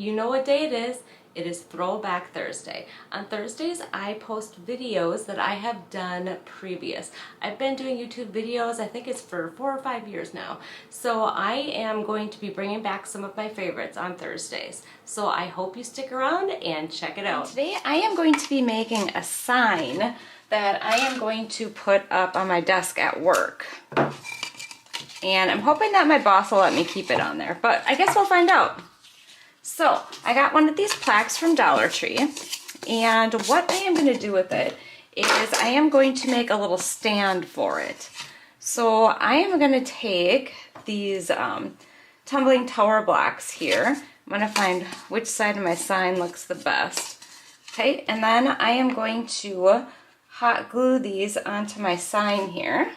You know what day it is. It is Throwback Thursday. On Thursdays, I post videos that I have done previous. I've been doing YouTube videos, I think it's for 4 or 5 years now. So I am going to be bringing back some of my favorites on Thursdays. So I hope you stick around and check it out. Today I am going to be making a sign that I am going to put up on my desk at work. And I'm hoping that my boss will let me keep it on there, but I guess we'll find out. So I got one of these plaques from Dollar Tree, and what I am going to do with it is I am going to make a little stand for it. So I am going to take these tumbling tower blocks here. I'm going to find which side of my sign looks the best. Okay, and then I am going to hot glue these onto my sign here.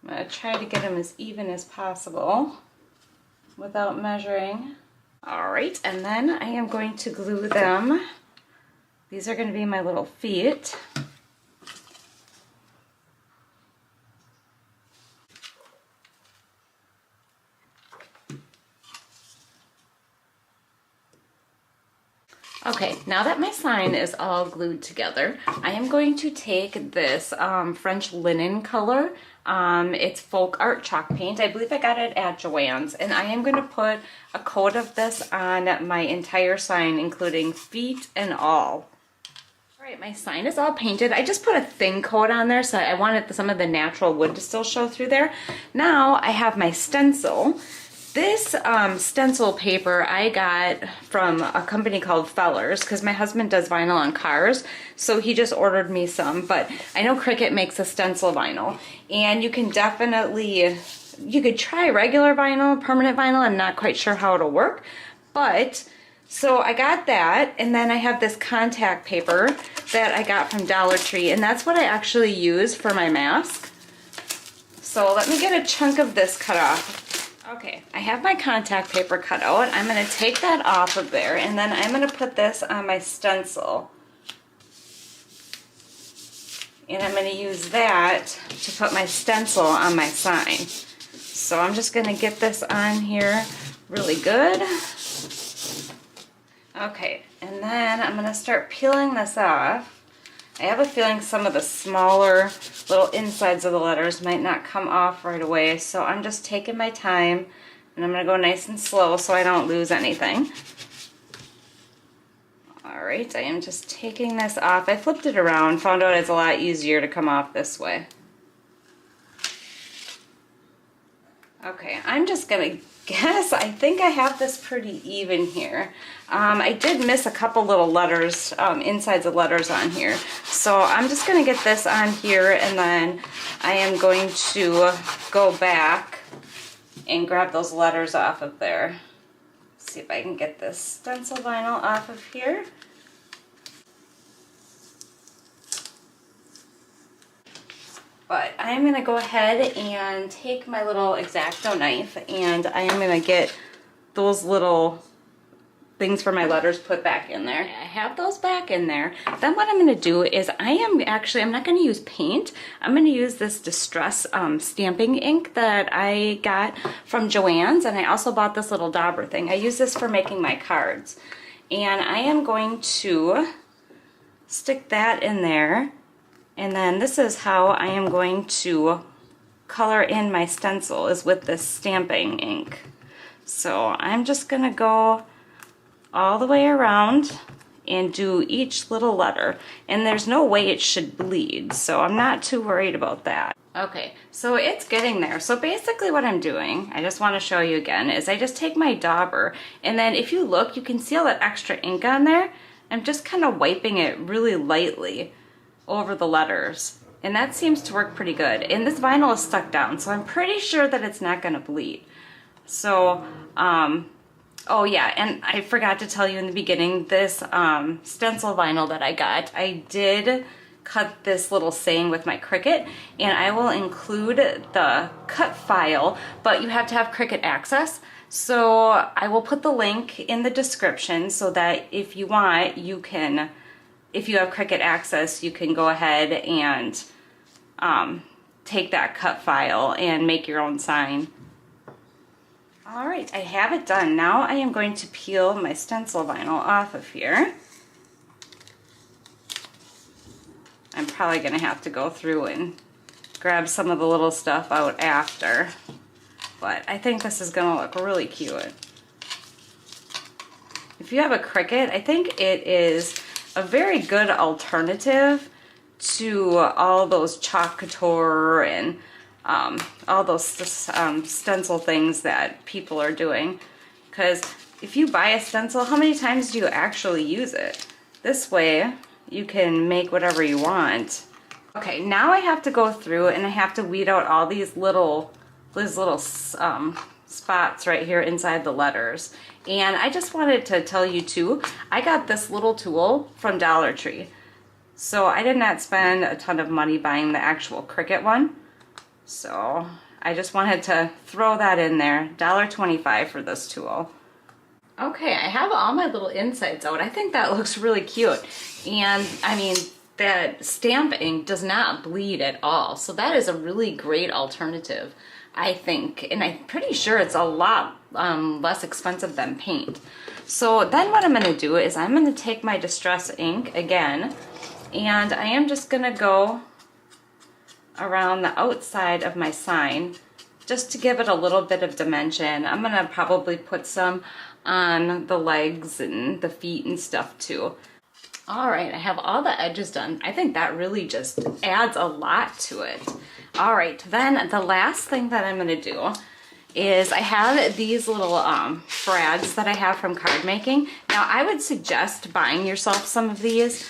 I'm going to try to get them as even as possible without measuring. Alright, and then I am going to glue them. These are going to be my little feet. Okay, now that my sign is all glued together, I am going to take this French linen color. It's folk art chalk paint. I believe I got it at Joann's, and I am going to put a coat of this on my entire sign, including feet and all. Alright, my sign is all painted. I just put a thin coat on there, so I wanted some of the natural wood to still show through there. Now I have my stencil. This stencil paper I got from a company called Fellers, because my husband does vinyl on cars, so he just ordered me some. But I know Cricut makes a stencil vinyl, and you can definitely, you could try regular vinyl, permanent vinyl. I'm not quite sure how it'll work, but so I got that, and then I have this contact paper that I got from Dollar Tree, and that's what I actually use for my mask. So let me get a chunk of this cut off. Okay, I have my contact paper cut out. I'm going to take that off of there, and then I'm going to put this on my stencil. And I'm going to use that to put my stencil on my sign. So I'm just going to get this on here really good. Okay, and then I'm going to start peeling this off. I have a feeling some of the smaller little insides of the letters might not come off right away, so I'm just taking my time, and I'm going to go nice and slow so I don't lose anything. Alright, I am just taking this off. I flipped it around, found out it's a lot easier to come off this way. Okay, I'm just going to guess, I think I have this pretty even here. I did miss a couple little letters, insides of letters on here. So I'm just going to get this on here, and then I am going to go back and grab those letters off of there. See if I can get this stencil vinyl off of here. But I'm going to go ahead and take my little X-Acto knife, and I am going to get those little things for my letters put back in there. I have those back in there. Then what I'm going to do is I'm not going to use paint. I'm going to use this Distress stamping ink that I got from Joann's, and I also bought this little dauber thing. I use this for making my cards. And I am going to stick that in there. And then this is how I am going to color in my stencil, is with this stamping ink. So I'm just going to go all the way around and do each little letter. And there's no way it should bleed, so I'm not too worried about that. Okay, so it's getting there. So basically what I'm doing, I just want to show you again, is I just take my dauber, and then if you look, you can see all that extra ink on there. I'm just kind of wiping it really lightly over the letters, and that seems to work pretty good. And this vinyl is stuck down, so I'm pretty sure that it's not going to bleed. So oh yeah, and I forgot to tell you in the beginning, this stencil vinyl that I got, I did cut this little saying with my Cricut, and I will include the cut file, but you have to have Cricut access. So I will put the link in the description so that if you want, you can, if you have Cricut access, you can go ahead and take that cut file and make your own sign. All right, I have it done. Now I am going to peel my stencil vinyl off of here. I'm probably going to have to go through and grab some of the little stuff out after, but I think this is going to look really cute. If you have a Cricut, I think it is a very good alternative to all those chalk couture and all those stencil things that people are doing. Because if you buy a stencil, how many times do you actually use it? This way you can make whatever you want. Okay, now I have to go through and I have to weed out all these little spots right here inside the letters. And I just wanted to tell you too, I got this little tool from Dollar Tree. So I did not spend a ton of money buying the actual Cricut one. So I just wanted to throw that in there. $1.25 for this tool. Okay, I have all my little insides out. I think that looks really cute. And I mean, that stamp ink does not bleed at all. So that is a really great alternative, I think. And I'm pretty sure it's a lot less expensive than paint. So then what I'm going to do is I'm going to take my Distress ink again, and I am just going to go around the outside of my sign just to give it a little bit of dimension. I'm going to probably put some on the legs and the feet and stuff too. All right, I have all the edges done. I think that really just adds a lot to it. All right, then the last thing that I'm going to do is I have these little frads that I have from card making. Now I would suggest buying yourself some of these,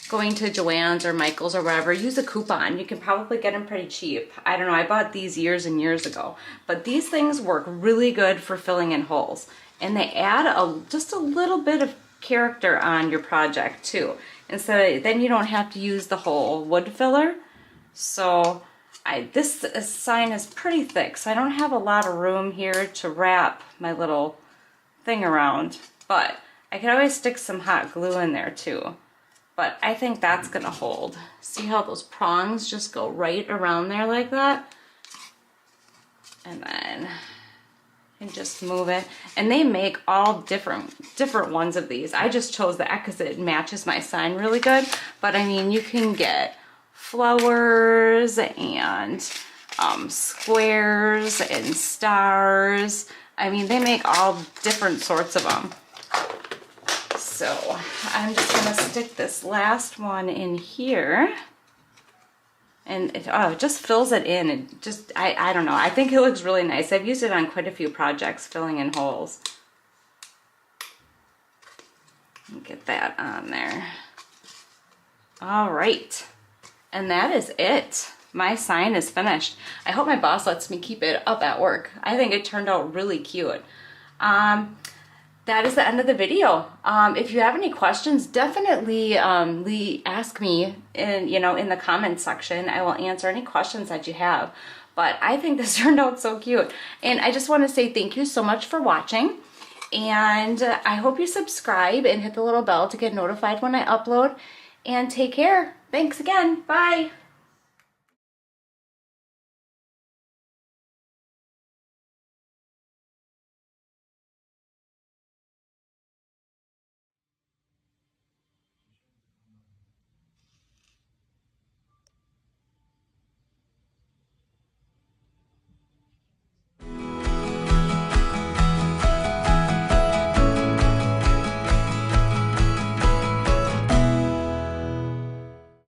going to Joann's or Michael's or wherever. Use a coupon. You can probably get them pretty cheap. I don't know, I bought these years and years ago, but these things work really good for filling in holes, and they add just a little bit of character on your project too, and so then you don't have to use the whole wood filler. So this sign is pretty thick, so I don't have a lot of room here to wrap my little thing around, but I could always stick some hot glue in there too. But I think that's gonna hold. See how those prongs just go right around there like that? And then and just move it. And they make all different ones of these. I just chose that because it matches my sign really good. But I mean, you can get flowers and squares and stars. I mean, they make all different sorts of them. So I'm just gonna stick this last one in here, and it just fills it in. And just, I don't know, I think it looks really nice. I've used it on quite a few projects, filling in holes. Get that on there. All right, and that is it. My sign is finished. I hope my boss lets me keep it up at work. I think it turned out really cute. That is the end of the video. If you have any questions, definitely ask me in the comments section. I will answer any questions that you have. But I think this turned out so cute. And I just want to say thank you so much for watching. And I hope you subscribe and hit the little bell to get notified when I upload. And take care. Thanks again. Bye.